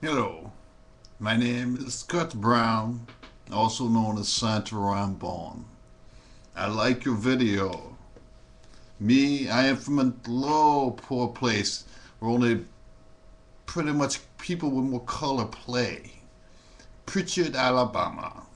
Hello, my name is Kurt Brown, also known as Santa Rambon. I like your video. Me, I am from a low, poor place where only pretty much people with more color play. Prichard, Alabama.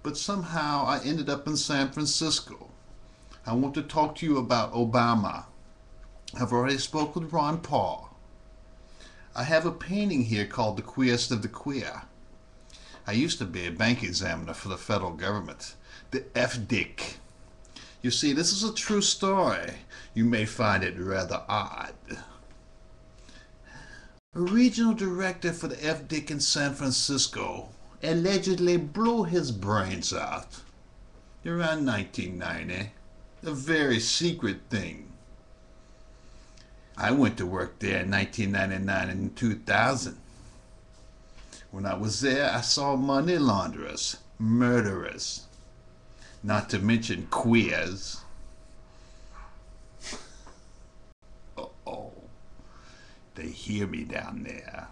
But somehow I ended up in San Francisco. I want to talk to you about Obama. I've already spoke with Ron Paul. I have a painting here called The Queerest of the Queer. I used to be a bank examiner for the federal government, the F-Dic. You see, this is a true story. You may find it rather odd. A regional director for the F-Dic in San Francisco allegedly blew his brains out around 1990. A very secret thing. I went to work there in 1999 and 2000. When I was there, I saw money launderers, murderers, not to mention queers. Oh, they hear me down there.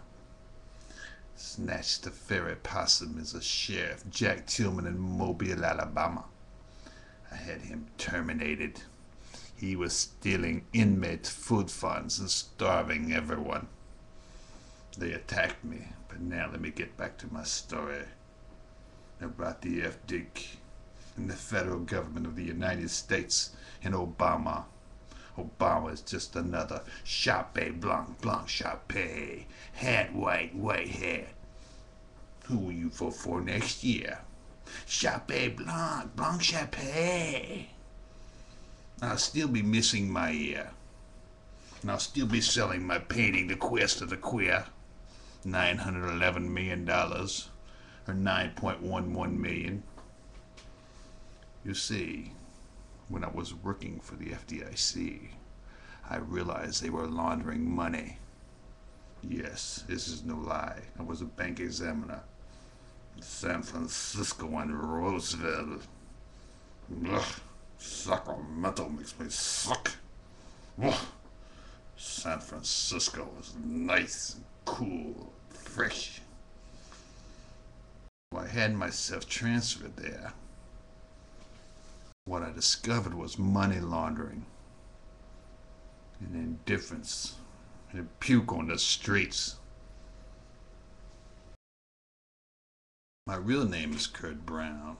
Snatched the ferry possum as a sheriff, Jack Tillman in Mobile, Alabama. I had him terminated. He was stealing inmate food funds and starving everyone. They attacked me, but now let me get back to my story about the F-Dic and the federal government of the United States and Obama. Obama is just another Chape Blanc Blanc Chape. Hat white, white hat. Who will you vote for next year? Chape Blanc Blanc Chape. I'll still be missing my ear. And I'll still be selling my painting, The Quest of the Queer. $911 million, or 9.11 million. You see, when I was working for the FDIC, I realized they were laundering money. Yes, this is no lie. I was a bank examiner in San Francisco and Roseville. Ugh, Sacramento makes me suck. Ugh. San Francisco is nice and cool, fresh. I had myself transferred there. What I discovered was money laundering and indifference and puke on the streets. My real name is Kurt Brown.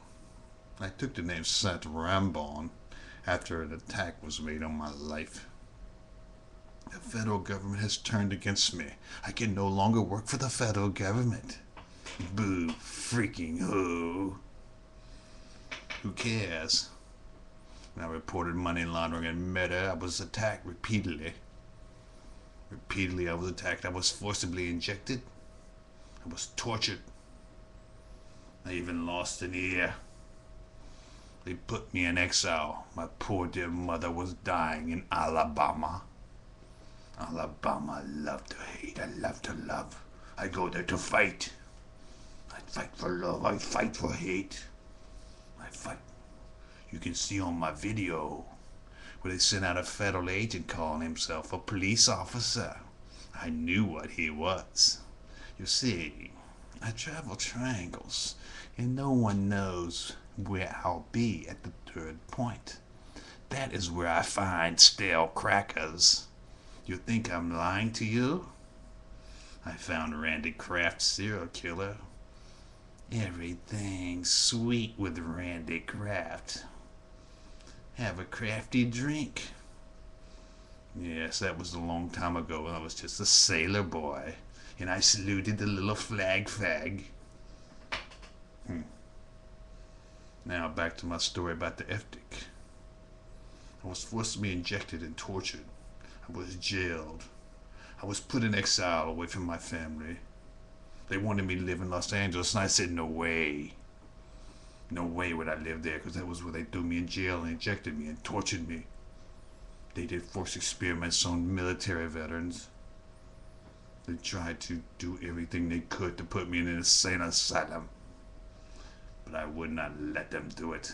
I took the name Santa Rambon after an attack was made on my life. The federal government has turned against me. I can no longer work for the federal government. Boo freaking who? Who cares? When I reported money laundering and murder, I was attacked repeatedly. Repeatedly I was attacked. I was forcibly injected. I was tortured. I even lost an ear. They put me in exile. My poor dear mother was dying in Alabama. Alabama, I love to hate. I love to love. I go there to fight. I fight for love. I fight for hate. I fight. You can see on my video where they sent out a federal agent calling himself a police officer. I knew what he was. You see, I travel triangles, and no one knows where I'll be at the third point. That is where I find stale crackers. You think I'm lying to you? I found Randy Kraft's serial killer. Everything's sweet with Randy Kraft. Have a crafty drink. Yes, that was a long time ago when I was just a sailor boy, and I saluted the little flag fag. Now back to my story about the F-Dic. I was forcibly injected and tortured. I was jailed. I was put in exile away from my family. They wanted me to live in Los Angeles, and I said, no way. No way would I live there, because that was where they threw me in jail and injected me and tortured me. They did forced experiments on military veterans. They tried to do everything they could to put me in an insane asylum. But I would not let them do it.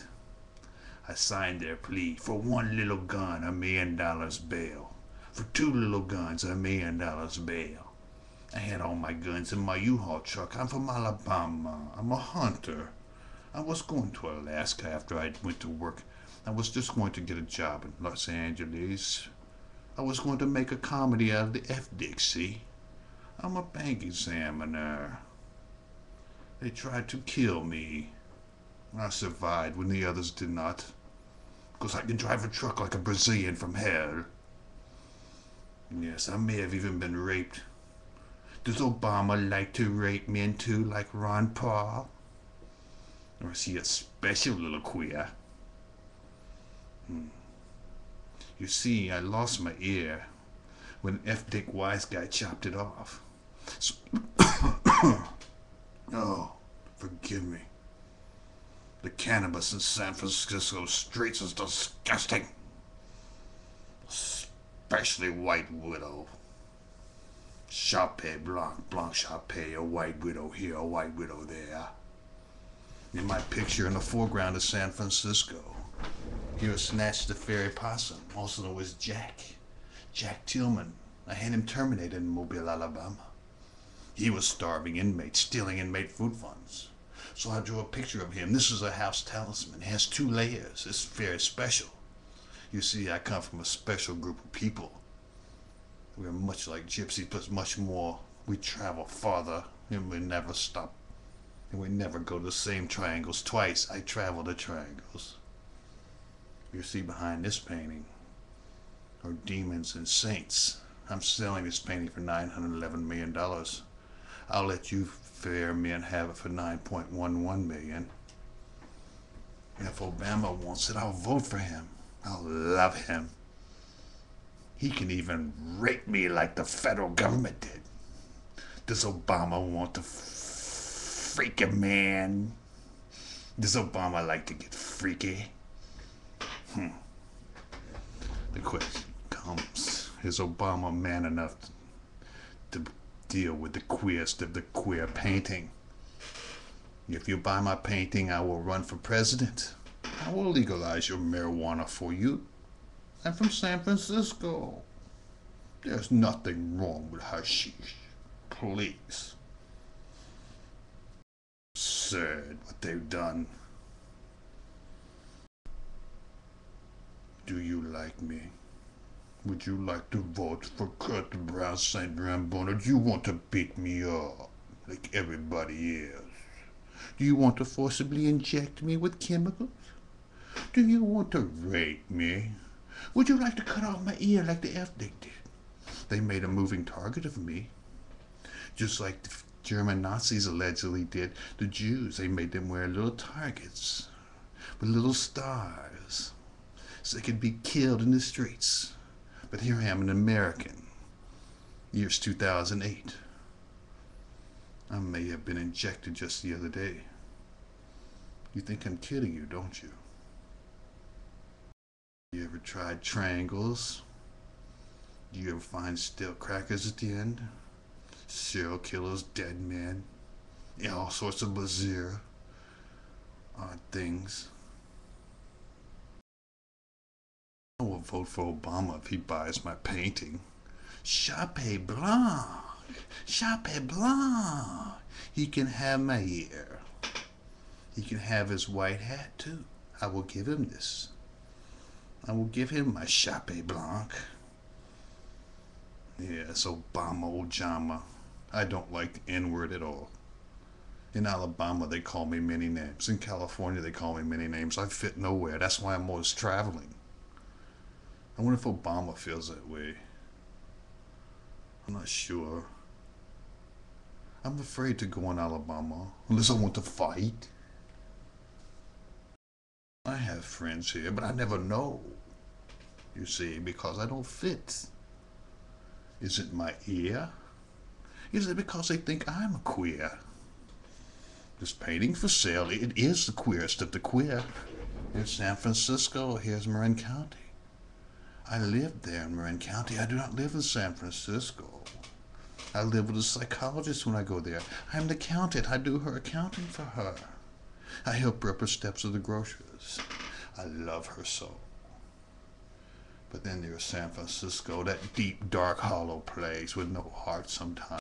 I signed their plea for one little gun, $1 million bail. For two little guns, $1 million bail. I had all my guns in my U-Haul truck. I'm from Alabama. I'm a hunter. I was going to Alaska after I went to work. I was just going to get a job in Los Angeles. I was going to make a comedy out of the F-Dic, see? I'm a bank examiner. They tried to kill me. I survived when the others did not. Because I can drive a truck like a Brazilian from hell. Yes, I may have even been raped. Does Obama like to rape men too, like Ron Paul? Or is he a special little queer? You see, I lost my ear when F-Dic Wise Guy chopped it off. So oh, forgive me. The cannabis in San Francisco streets is disgusting. Especially White Widow. Chape Blanc, Blanc Chape, a White Widow here, a White Widow there. In my picture in the foreground of San Francisco, here snatched the fairy possum, also known as Jack Tillman. I had him terminated in Mobile, Alabama. He was starving inmates, stealing inmate food funds. So I drew a picture of him. This is a house talisman. It has 2 layers. It's very special. You see, I come from a special group of people. We're much like gypsies, but much more. We travel farther, and we never stop. And we never go to the same triangles twice. I travel the triangles. You see behind this painting are demons and saints. I'm selling this painting for $911 million. I'll let you fair men have it for $9.11 million. And if Obama wants it, I'll vote for him. I'll love him. He can even rape me like the federal government did. Does Obama want to freak a man? Does Obama like to get freaky? The question comes, is Obama man enough to deal with the queerest of the queer painting? If you buy my painting, I will run for president. I will legalize your marijuana for you. I'm from San Francisco. There's nothing wrong with hashish. Please. Absurd what they've done. Do you like me? Would you like to vote for Kurt the Brown St. Rambone, or do you want to beat me up like everybody else? Do you want to forcibly inject me with chemicals? Do you want to rape me? Would you like to cut off my ear like the F-Dic did? They made a moving target of me. Just like the German Nazis allegedly did the Jews. They made them wear little targets with little stars so they could be killed in the streets. But here I am, an American. Year's 2008. I may have been injected just the other day. You think I'm kidding you, don't you? You ever tried triangles? Do you ever find stale crackers at the end? Serial killers, dead men, all sorts of bizarre, odd things. I will vote for Obama if he buys my painting. Chape Blanc! Chape Blanc! He can have my ear. He can have his white hat too. I will give him this. I will give him my Chape Blanc. Yes, Obama, Ojama. I don't like the N-word at all. In Alabama, they call me many names. In California, they call me many names. I fit nowhere. That's why I'm always traveling. I wonder if Obama feels that way. I'm not sure. I'm afraid to go in Alabama unless I want to fight. I have friends here, but I never know. You see, because I don't fit. Is it my ear? Is it because they think I'm a queer? This painting for sale, it is the queerest of the queer. Here's San Francisco, here's Marin County. I lived there in Marin County. I do not live in San Francisco. I live with a psychologist when I go there. I'm the accountant. I do her accounting for her. I help her up her steps of the groceries. I love her so. But then there's San Francisco, that deep, dark, hollow place with no heart sometimes.